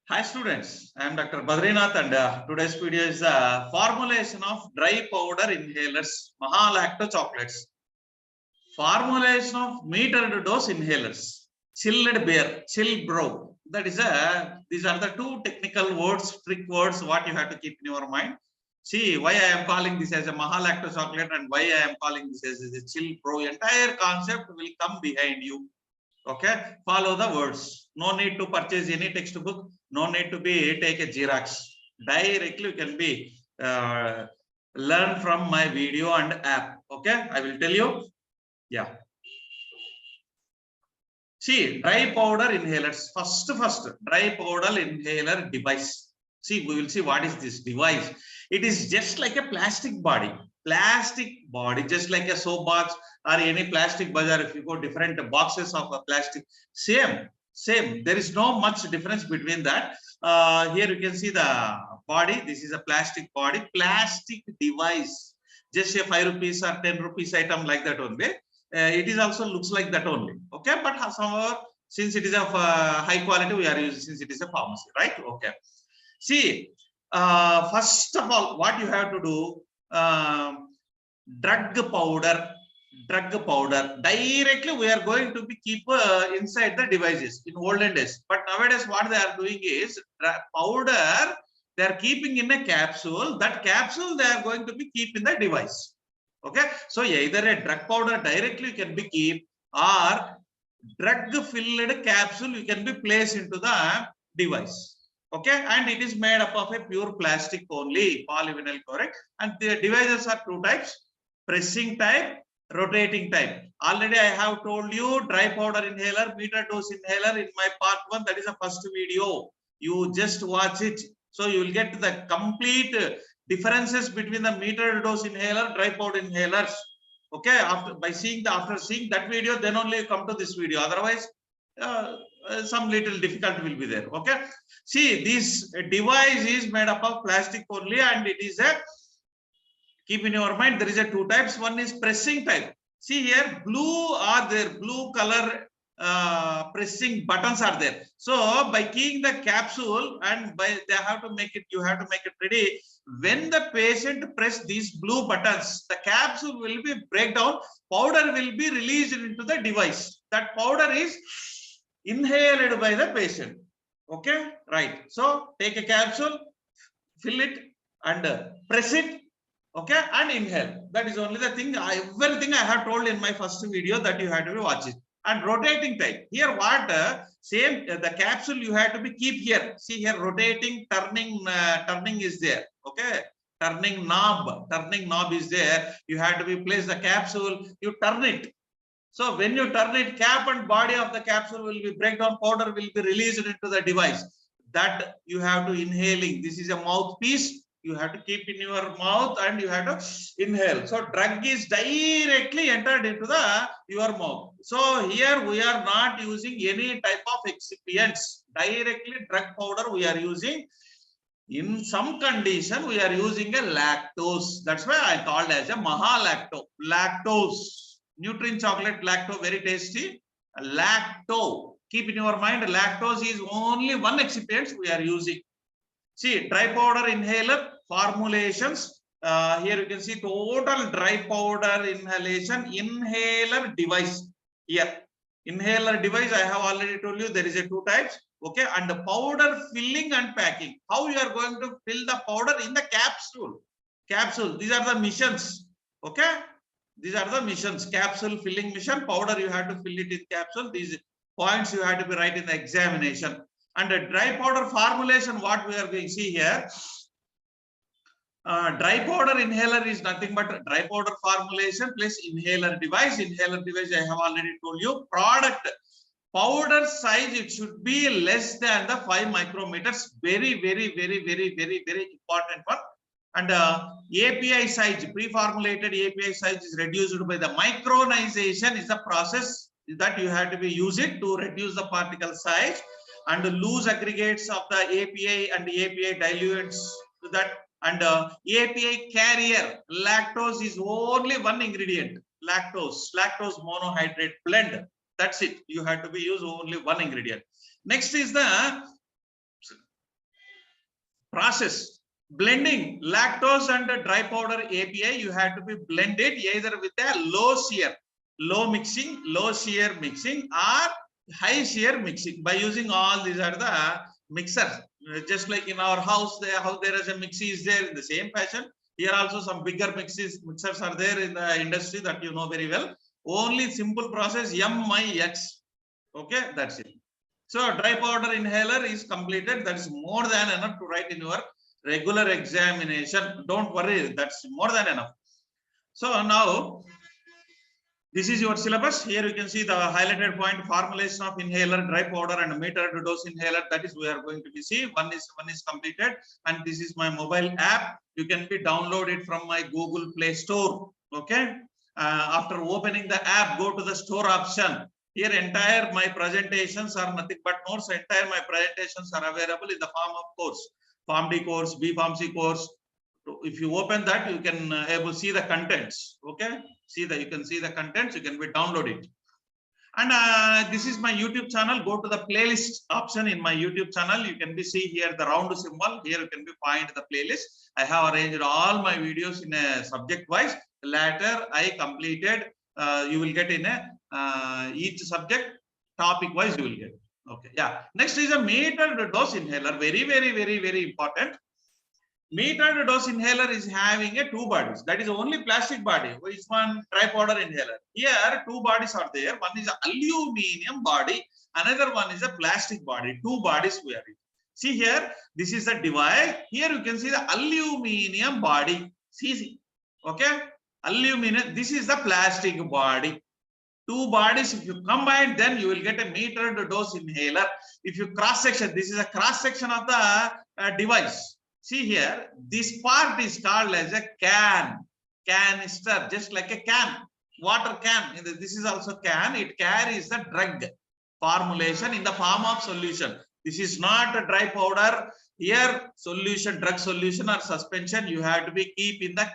Hi students, I am Dr. Badari Nath and today's video is the formulation of dry powder inhalers, Mahalacto chocolates. Formulation of metered dose inhalers, chilled beer, chill brew. That is these are the two technical words, trick words, what you have to keep in your mind. See why I am calling this as a Mahalacto chocolate and why I am calling this as a chill brew. Entire concept will come behind you. Okay, follow the words. No need to purchase any textbook. No need to be take a Xerox. Directly you can be learn from my video and app. Okay, I will tell you. Yeah. See, dry powder inhalers. First, dry powder inhaler device. See, we will see what is this device. It is just like a plastic body. Plastic body, just like a soap box or any plastic bazaar. If you go different boxes of a plastic, same. There is no much difference between that. Here you can see the body. This is a plastic body, plastic device. Just a 5 rupees or 10 rupees item like that only. It is also looks like that only. Okay, but somehow since it is of high quality, we are using since it is a pharmacy, right? Okay. See, first of all, what you have to do. Drug powder directly we are going to be keep inside the devices in olden days, but nowadays what they are doing is powder they are keeping in a capsule. That capsule they are going to be keep in the device. Okay, so either a drug powder directly can be keep or drug filled capsule you can be placed into the device. Okay, and it is made up of a pure plastic only, polyvinyl chloride, and the devices are two types: pressing type, rotating type. Already I have told you dry powder inhaler, meter dose inhaler in my part 1. That is the first video. You just watch it, so you will get the complete differences between the meter dose inhaler, dry powder inhalers. Okay, after seeing that video, then only you come to this video. Otherwise, some little difficulty will be there. Okay, see, this device is made up of plastic only, and it is a, keep in your mind, there is a two types. One is pressing type. See here, blue are there, blue color pressing buttons are there. So by keying the capsule and by they have to make it, you have to make it ready. When the patient press these blue buttons, the capsule will be break down, powder will be released into the device. That powder is inhaled by the patient. Okay, right. So take a capsule, fill it and press it. Okay, and inhale. That is only the thing. Everything I have told in my first video that you have to watch it. And rotating type. Here what same the capsule you have to be keep here. See here, rotating, turning is there. Okay, turning knob is there. You have to be place the capsule. You turn it. So when you turn it, cap and body of the capsule will be breakdown. Powder will be released into the device. That you have to inhaling. This is a mouthpiece. You have to keep in your mouth and you have to inhale. So drug is directly entered into your mouth. So here we are not using any type of excipients. Directly drug powder we are using. In some condition we are using a lactose. That's why I called as a Mahalacto. Lactose. Nutrient chocolate lacto, very tasty. Lacto. Keep in your mind, lactose is only one excipient we are using. See, dry powder inhaler formulations. Here you can see total dry powder inhalation inhaler device. Here, inhaler device, I have already told you there is a two types. Okay, and the powder filling and packing. How you are going to fill the powder in the capsule? Capsule. These are the missions. Okay, these are the missions. Capsule filling mission. Powder you have to fill it in capsule. These points you have to be right in the examination. And a dry powder formulation, what we are going to see here, dry powder inhaler is nothing but dry powder formulation plus inhaler device. Inhaler device, I have already told you. Product, powder size, it should be less than the 5 micrometers. Very important one. And API size, pre-formulated API size is reduced by the micronization is the process that you have to be use it to reduce the particle size. And the loose aggregates of the API and the API dilutes that, and API carrier lactose is only one ingredient. Lactose monohydrate blend. That's it. You have to be use only one ingredient. Next is the process. Blending lactose and dry powder API, you have to be blended either with a low shear mixing or high shear mixing. By using all these are the mixers, just like in our house how there is a mixie is there, in the same fashion here also some bigger mixers are there in the industry that you know very well. Only simple process MIX. Okay, that's it. So dry powder inhaler is completed. That is more than enough to write in your regular examination. Don't worry, that's more than enough. So now this is your syllabus. Here you can see the highlighted point: formulation of inhaler, dry powder, and metered dose inhaler. That is we are going to be see. One is completed, and this is my mobile app. You can be downloaded from my Google Play Store. Okay. After opening the app, go to the store option. Here entire my presentations are nothing but notes. Entire my presentations are available in the form of course. Pharm.D course, B.Pharmacy course. If you open that, you can able see the contents. Okay, see that you can see the contents. You can be download it. And this is my YouTube channel. Go to the playlist option in my YouTube channel. You can be see here the round symbol. Here you can be find the playlist. I have arranged all my videos in a subject wise. Later I completed. You will get in a each subject topic wise. You will get. Okay, yeah. Next is a metered dose inhaler. Very important. Metered dose inhaler is having a two bodies. That is only plastic body. Which one? Dry powder inhaler. Here two bodies are there. One is an aluminum body. Another one is a plastic body. Two bodies we are in. See here. This is the device. Here you can see the aluminum body. See. Okay. Aluminum. This is the plastic body. Two bodies, if you combine, then you will get a metered dose inhaler. If you cross section, this is a cross section of the device. See here, this part is called as a canister, just like a can, water can. This is also can. It carries the drug formulation in the form of solution. This is not a dry powder. Here, solution, drug solution or suspension, you have to be keep in the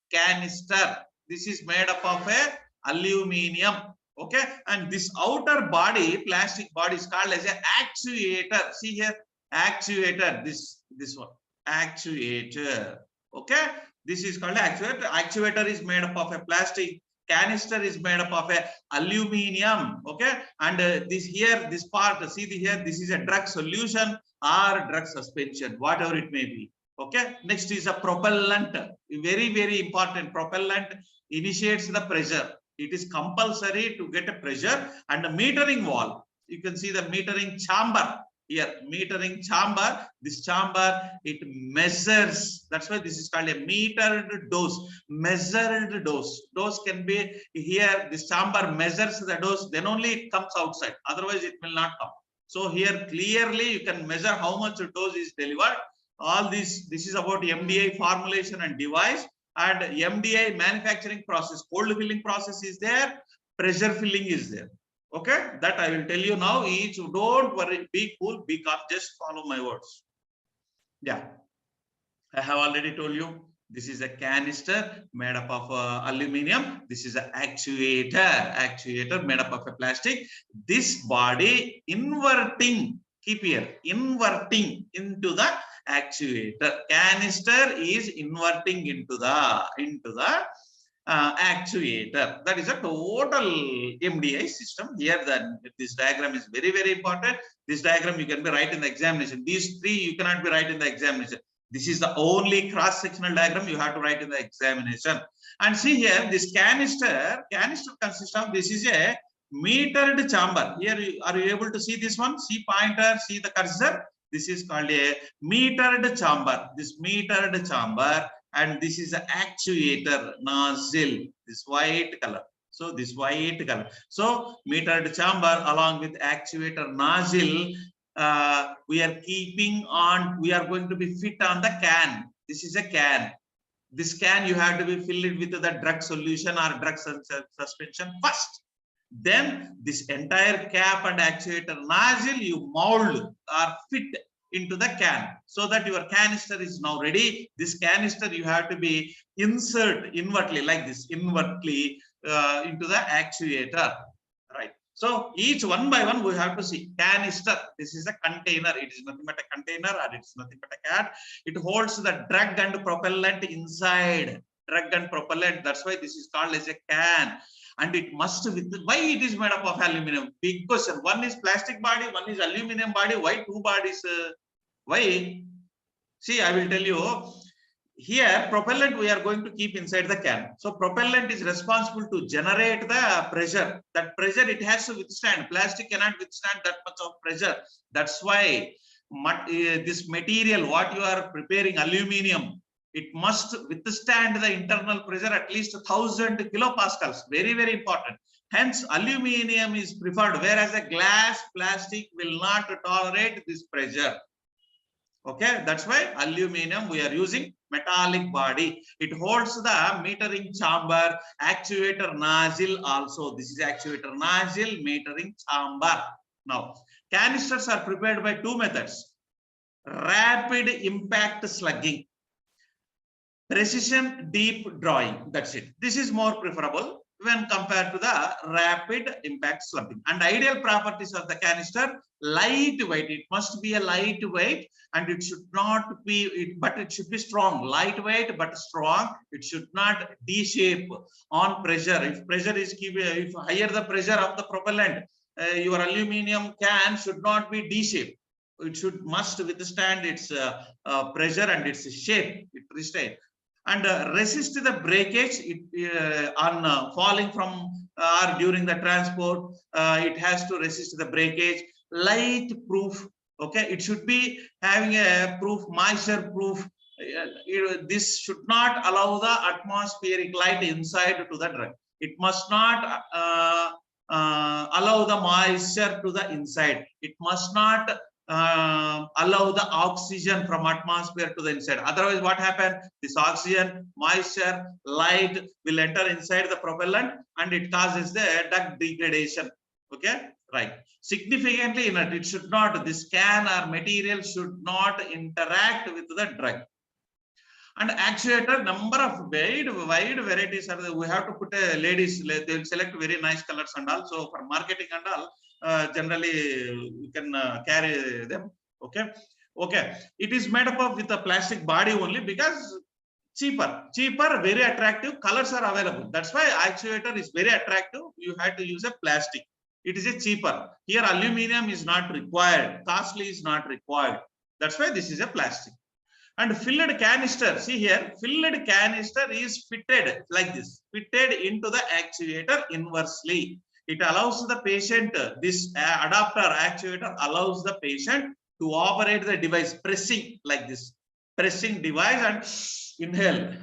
canister. This is made up of a aluminum. Okay, and this outer body, plastic body, is called as an actuator. See here, actuator. This one, actuator. Okay, this is called actuator. Actuator is made up of a plastic. Canister is made up of a aluminum. Okay, and this here, this part, see here, this is a drug solution or drug suspension, whatever it may be. Okay, next is a propellant. Very important. Propellant initiates the pressure. It is compulsory to get a pressure and a metering valve. You can see the metering chamber here. Metering chamber. This chamber, it measures. That's why this is called a metered dose. Measured dose. Dose can be here. This chamber measures the dose. Then only it comes outside. Otherwise, it will not come. So here clearly you can measure how much dose is delivered. All this is about MDI formulation and device. And MDI manufacturing process, cold filling process is there, pressure filling is there. Okay, that I will tell you now. Each, don't worry, be cool, be calm, just follow my words. Yeah, I have already told you. This is a canister made up of aluminum. This is an actuator made up of a plastic. This body inverting, keep here, inverting into the actuator. Canister is inverting into the actuator. That is a total MDI system. Here this diagram is very important. This diagram you can be right in the examination. These three you cannot be right in the examination. This is the only cross-sectional diagram you have to write in the examination. And see here, this canister consists of, this is a metered chamber. Here, are you able to see this one? See pointer, see the cursor. This is called a metered chamber. This metered chamber, and this is an actuator nozzle. This white color. So this white color. So metered chamber along with actuator nozzle. We are keeping on. We are going to be fit on the can. This is a can. This can you have to be filled with the drug solution or drug suspension first. Then this entire cap and actuator nozzle you mold or fit into the can, so that your canister is now ready. This canister you have to be insert inwardly like this, inwardly into the actuator, right? So each one by one we have to see. Canister, this is a container. It is nothing but a container, or it's nothing but a can. It holds the drug and propellant inside. Drug and propellant. That's why this is called as a can. And it must with why it is made up of aluminum. Big question. One is plastic body, one is aluminum body. Why two bodies? Why? See, I will tell you. Here, propellant we are going to keep inside the can. So propellant is responsible to generate the pressure. That pressure it has to withstand. Plastic cannot withstand that much of pressure. That's why this material, what you are preparing, aluminum, it must withstand the internal pressure at least 1000 kilopascals. Very, very important. Hence, aluminum is preferred, whereas a glass, plastic will not tolerate this pressure. Okay, that's why aluminum we are using metallic body. It holds the metering chamber, actuator nozzle also. This is actuator nozzle, metering chamber. Now, canisters are prepared by two methods. Rapid impact slugging, precision deep drawing. That's it. This is more preferable when compared to the rapid impact slugging. And ideal properties of the canister, lightweight. It must be a lightweight, and it should not be, but it should be strong. Lightweight but strong. It should not D-shape on pressure. If pressure is if higher the pressure of the propellant, your aluminum can should not be D-shape. It must withstand its pressure and its shape. It restrain. And resist the breakage on falling from or during the transport. It has to resist the breakage. Light proof. Okay, it should be having a proof, moisture proof. This should not allow the atmospheric light inside to the drug. It must not allow the moisture to the inside. It must not allow the oxygen from atmosphere to the inside. Otherwise, what happens? This oxygen, moisture, light will enter inside the propellant, and it causes the drug degradation. Okay, right. Significantly, it should not. This can or material should not interact with the drug. And actuator, number of wide varieties are there. We have to put a ladies. They will select very nice colors and all. So for marketing and all. Generally you can carry them. Okay, it is made up of with a plastic body only because cheaper, very attractive, colors are available. That's why actuator is very attractive. You had to use a plastic. It is a cheaper. Here aluminum is not required, costly is not required. That's why this is a plastic. And filled canister, see here, filled canister is fitted like this, fitted into the actuator inversely. It allows the patient, this adapter actuator allows the patient to operate the device, pressing like this, pressing device and inhale,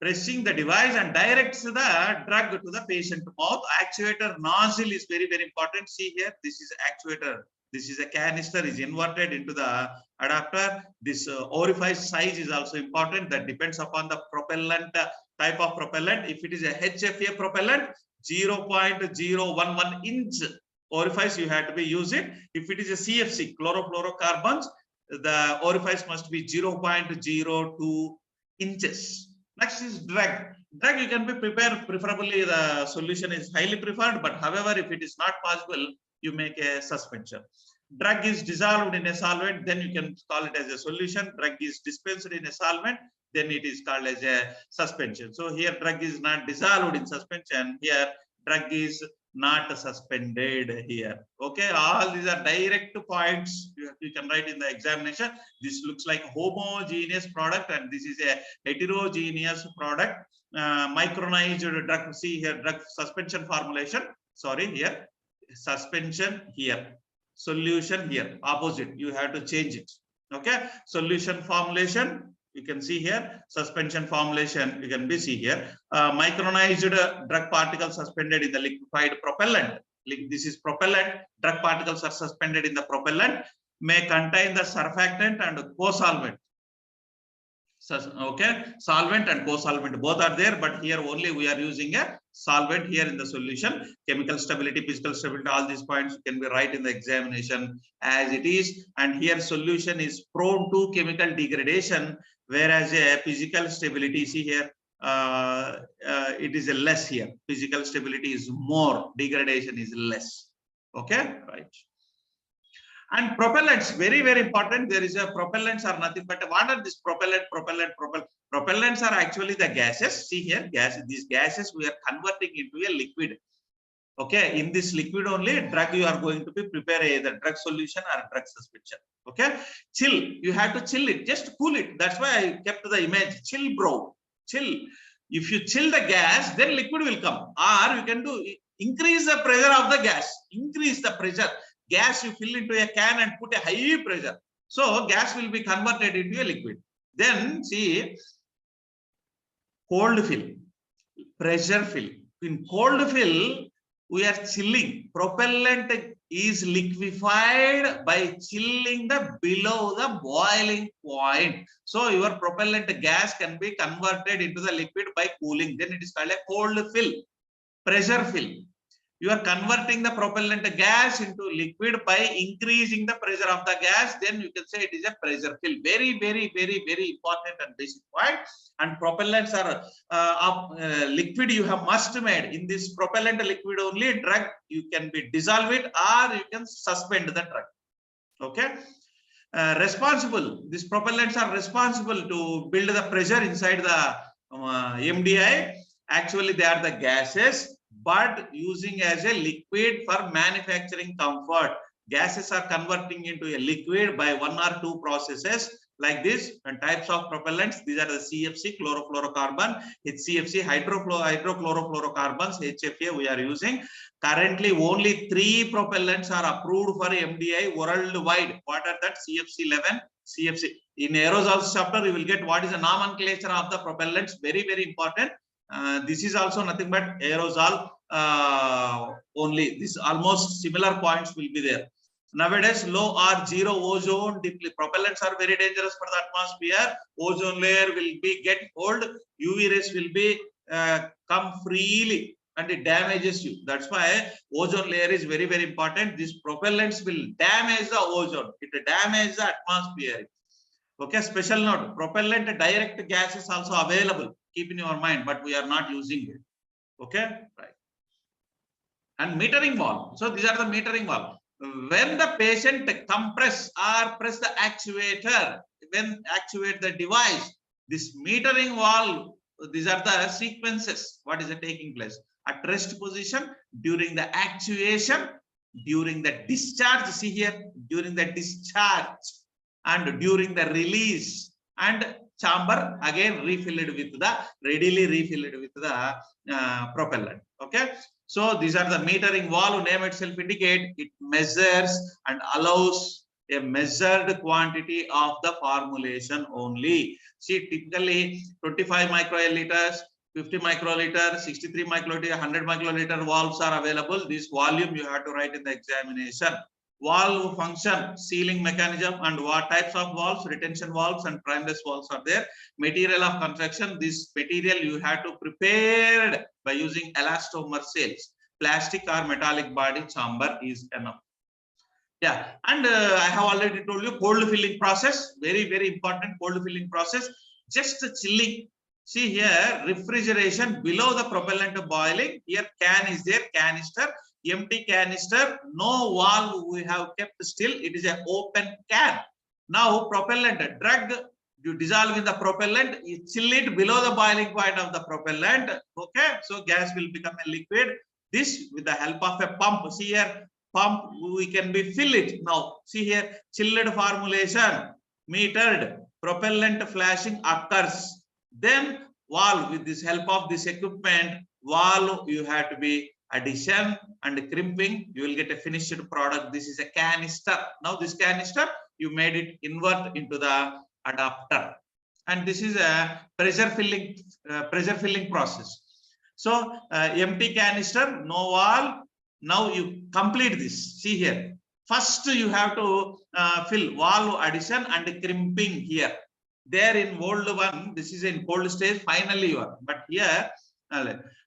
pressing the device and directs the drug to the patient mouth. Actuator nozzle is very, very important. See here, this is actuator. This is a canister is inverted into the adapter. This orifice size is also important. That depends upon the propellant, type of propellant. If it is a HFA propellant, 0.011 inch orifice you have to be use it. If it is a CFC, chlorofluorocarbons, the orifice must be 0.02 inches. Next is drug. Drug you can be prepared, preferably the solution is highly preferred, but however, if it is not possible, you make a suspension. Drug is dissolved in a solvent, then you can call it as a solution. Drug is dispensed in a solvent, then it is called as a suspension. So here drug is not dissolved in suspension. Here drug is not suspended here. Okay, all these are direct points you can write in the examination. This looks like a homogeneous product and this is a heterogeneous product. Micronized drug, see here drug suspension formulation. Sorry, here suspension, here solution, here opposite. You have to change it. Okay, solution formulation. You can see here suspension formulation. You can see here micronized drug particles suspended in the liquefied propellant. This is propellant. Drug particles are suspended in the propellant. May contain the surfactant and co-solvent. Okay, solvent and co-solvent both are there, but here only we are using a solvent here in the solution. Chemical stability, physical stability, all these points can be right in the examination as it is. And here solution is prone to chemical degradation, whereas a physical stability, see here it is a less here. Physical stability is more, degradation is less. Okay, right. And propellants, very, very important. There is a propellants are nothing but what are this propellants are actually the gases. See here, these gases we are converting into a liquid. Okay, in this liquid only drug you are going to be prepare either drug solution or drug suspension. Okay, chill, you have to chill it, just cool it. That's why I kept the image, chill bro, chill. If you chill the gas, then liquid will come. Or you can do increase the pressure of the gas, increase the pressure. Gas you fill into a can and put a high pressure. So gas will be converted into a liquid. Then see, cold fill, pressure fill. In cold fill, we are chilling. Propellant is liquefied by chilling the below the boiling point. So your propellant gas can be converted into the liquid by cooling. Then it is called a cold fill. Pressure fill. You are converting the propellant gas into liquid by increasing the pressure of the gas. Then you can say it is a pressure fill. Very, very, very, very important and basic point. And propellants are liquid you have must made. In this propellant liquid only drug you can be dissolve it or you can suspend the drug. Okay. Responsible. These propellants are responsible to build the pressure inside the MDI. Actually, they are the gases, but using as a liquid for manufacturing comfort. Gases are converting into a liquid by one or two processes like this. And types of propellants, these are the CFC, chlorofluorocarbon, HCFC, hydrochlorofluorocarbons, HFA we are using. Currently, only 3 propellants are approved for MDI worldwide. What are that? CFC 11, CFC. In aerosols chapter, you will get what is the nomenclature of the propellants. Very, very important. This is also nothing but aerosol only. This almost similar points will be there. Nowadays, low or zero ozone propellants are very dangerous for the atmosphere. Ozone layer will be get cold. UV rays will be come freely and it damages you. That's why ozone layer is very, very important. These propellants will damage the ozone. It damages the atmosphere. Okay, special note, propellant direct gas is also available. Keep in your mind, but we are not using it. Okay, right. And metering valve. So these are the metering valve. When the patient compress or press the actuator, when actuate the device, this metering valve, these are the sequences. What is taking place? At rest position, during the actuation, during the discharge, see here, during the discharge, and during the release, and chamber again refilled with the readily refilled with the propellant. Okay, so these are the metering valve. Name itself indicate it measures and allows a measured quantity of the formulation only. See, typically 25 microliters, 50 microliter, 63 microliter, 100 microliter valves are available. This volume you have to write in the examination. Valve function, sealing mechanism, and what types of valves, retention valves and primeless valves are there. Material of construction, this material you have to prepare by using elastomer cells. Plastic or metallic body chamber is enough. Yeah, and I have already told you cold filling process, very, very important cold filling process. Just chilling. See here, refrigeration below the propellant boiling. Here can is there, canister. Empty canister, no valve we have kept still, it is an open can. Now propellant drug, you dissolve in the propellant, you chill it below the boiling point of the propellant. Okay, so gas will become a liquid. This with the help of a pump. See here, pump we can be fill it. Now see here, chilled formulation, metered, propellant flashing occurs. Then valve with this help of this equipment, valve you have to be addition and crimping, you will get a finished product. This is a canister. Now this canister you made it invert into the adapter, and this is a pressure filling process. So empty canister, no valve. Now you complete this. See here, first you have to fill valve addition and crimping here. There in old one, this is in cold stage, finally you are, but here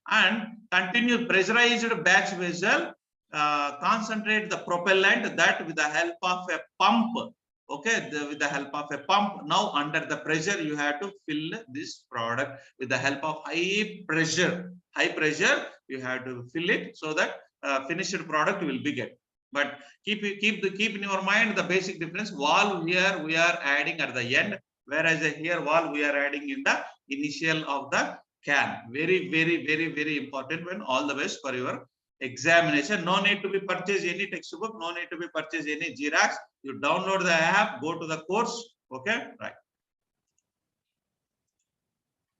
and continue pressurized batch vessel, concentrate the propellant that with the help of a pump. Okay, with the help of a pump. Now under the pressure, you have to fill this product with the help of high pressure. High pressure, you have to fill it so that finished product will be get. But keep in your mind the basic difference. Valve here we are adding at the end, whereas here valve we are adding in the initial of the can. Very important one. All the best for your examination. No need to be purchase any textbook. No need to be purchase any Xerox. You download the app, go to the course. Okay, right.